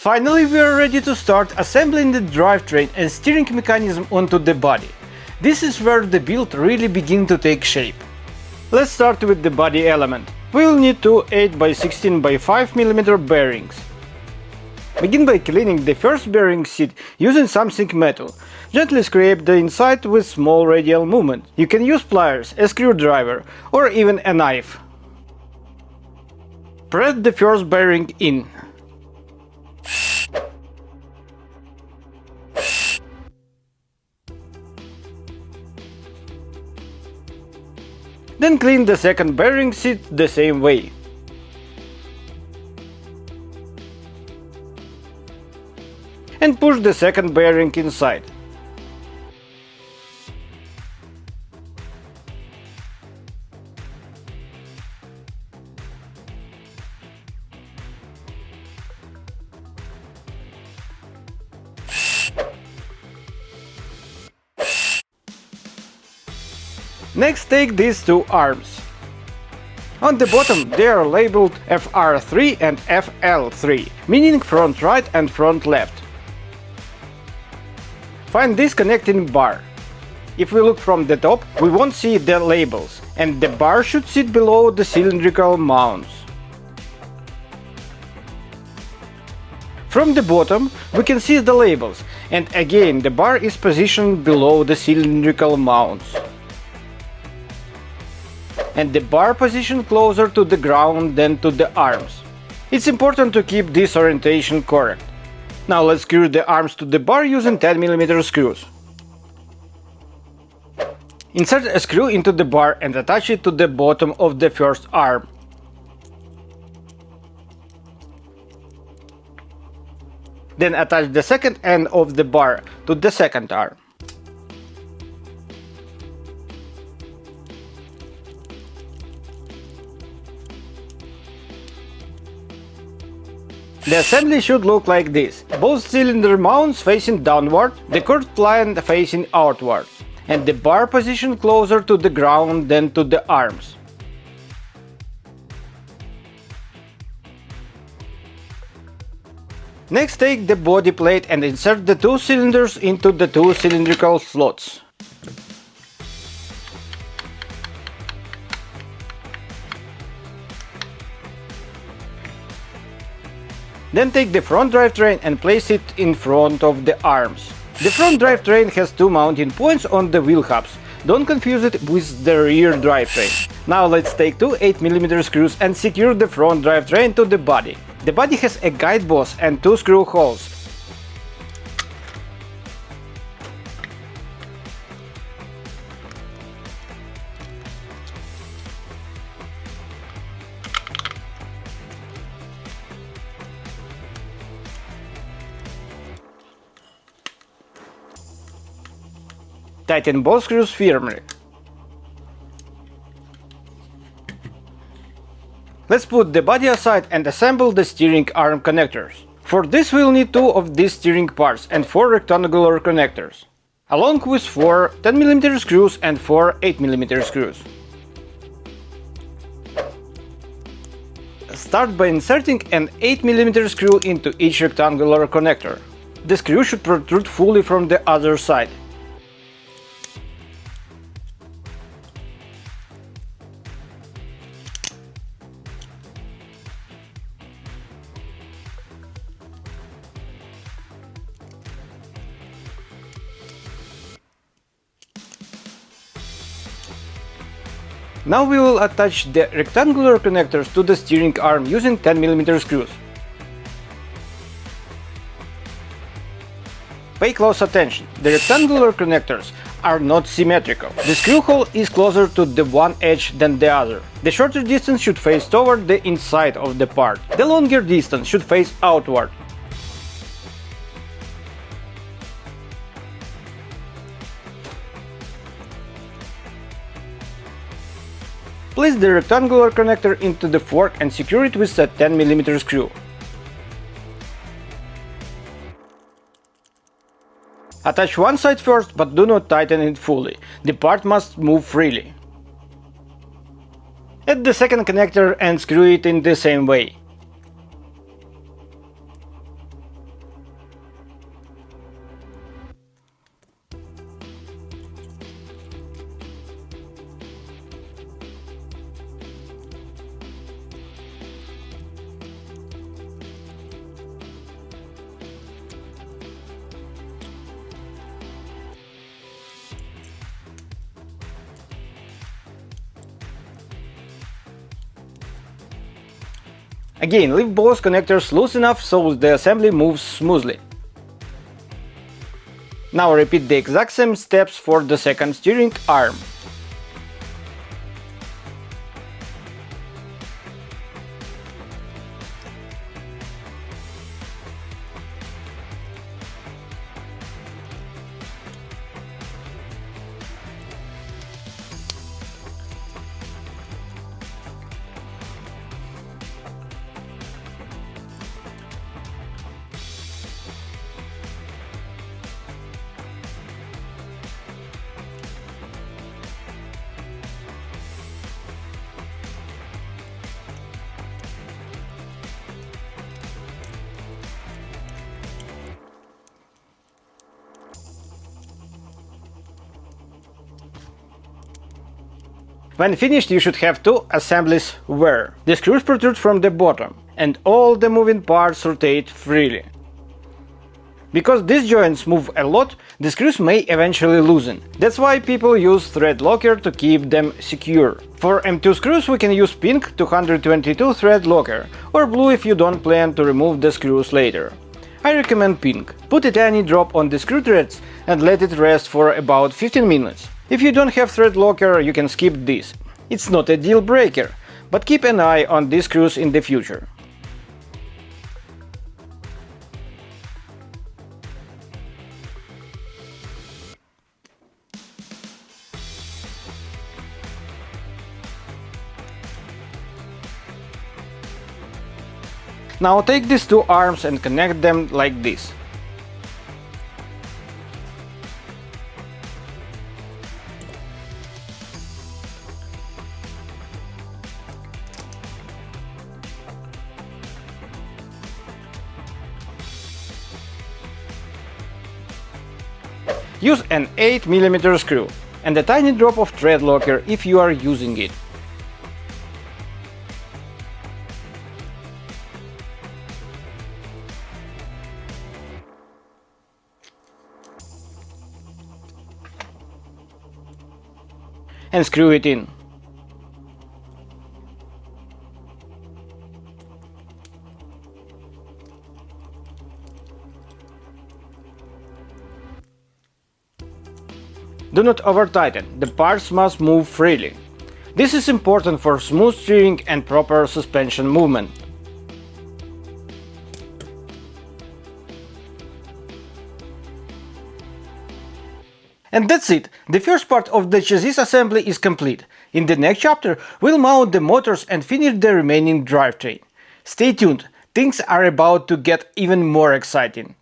Finally, we are ready to start assembling the drivetrain and steering mechanism onto the body. This is where the build really begins to take shape. Let's start with the body element. We will need two 8x16 by 5 mm bearings. Begin by cleaning the first bearing seat using something metal. Gently scrape the inside with small radial movement. You can use pliers, a screwdriver, or even a knife. Press the first bearing in. Then clean the second bearing seat the same way. And push the second bearing inside. Next, take these two arms. On the bottom they are labeled FR3 and FL3, meaning front right and front left. Find this connecting bar. If we look from the top, we won't see the labels, and the bar should sit below the cylindrical mounts. From the bottom we can see the labels, and again the bar is positioned below the cylindrical mounts. And the bar positioned closer to the ground than to the arms. It's important to keep this orientation correct. Now let's screw the arms to the bar using 10 mm screws. Insert a screw into the bar and attach it to the bottom of the first arm. Then attach the second end of the bar to the second arm. The assembly should look like this: both cylinder mounts facing downward, the curved line facing outward, and the bar positioned closer to the ground than to the arms. Next, take the body plate and insert the two cylinders into the two cylindrical slots. Then take the front drivetrain and place it in front of the arms. The front drivetrain has two mounting points on the wheel hubs. Don't confuse it with the rear drivetrain. Now let's take two 8 mm screws and secure the front drivetrain to the body. The body has a guide boss and two screw holes. Tighten both screws firmly. Let's put the body aside and assemble the steering arm connectors. For this we'll need two of these steering parts and four rectangular connectors, along with four 10 mm screws and four 8 mm screws. Start by inserting an 8 mm screw into each rectangular connector. The screw should protrude fully from the other side. Now we will attach the rectangular connectors to the steering arm using 10 mm screws. Pay close attention, the rectangular connectors are not symmetrical. The screw hole is closer to the one edge than the other. The shorter distance should face toward the inside of the part. The longer distance should face outward. Place the rectangular connector into the fork and secure it with a 10 mm screw. Attach one side first, but do not tighten it fully. The part must move freely. Add the second connector and screw it in the same way. Again, leave both connectors loose enough so the assembly moves smoothly. Now repeat the exact same steps for the second steering arm. When finished, you should have two assemblies where the screws protrude from the bottom and all the moving parts rotate freely. Because these joints move a lot, the screws may eventually loosen. That's why people use thread locker to keep them secure. For M2 screws we can use pink 222 thread locker or blue if you don't plan to remove the screws later. I recommend pink. Put a tiny drop on the screw threads and let it rest for about 15 minutes. If you don't have thread locker, you can skip this. It's not a deal breaker, but keep an eye on these screws in the future. Now take these two arms and connect them like this. Use an 8mm screw and a tiny drop of thread locker if you are using it. And screw it in. Do not over-tighten, the parts must move freely. This is important for smooth steering and proper suspension movement. And that's it! The first part of the chassis assembly is complete. In the next chapter, we'll mount the motors and finish the remaining drivetrain. Stay tuned, things are about to get even more exciting.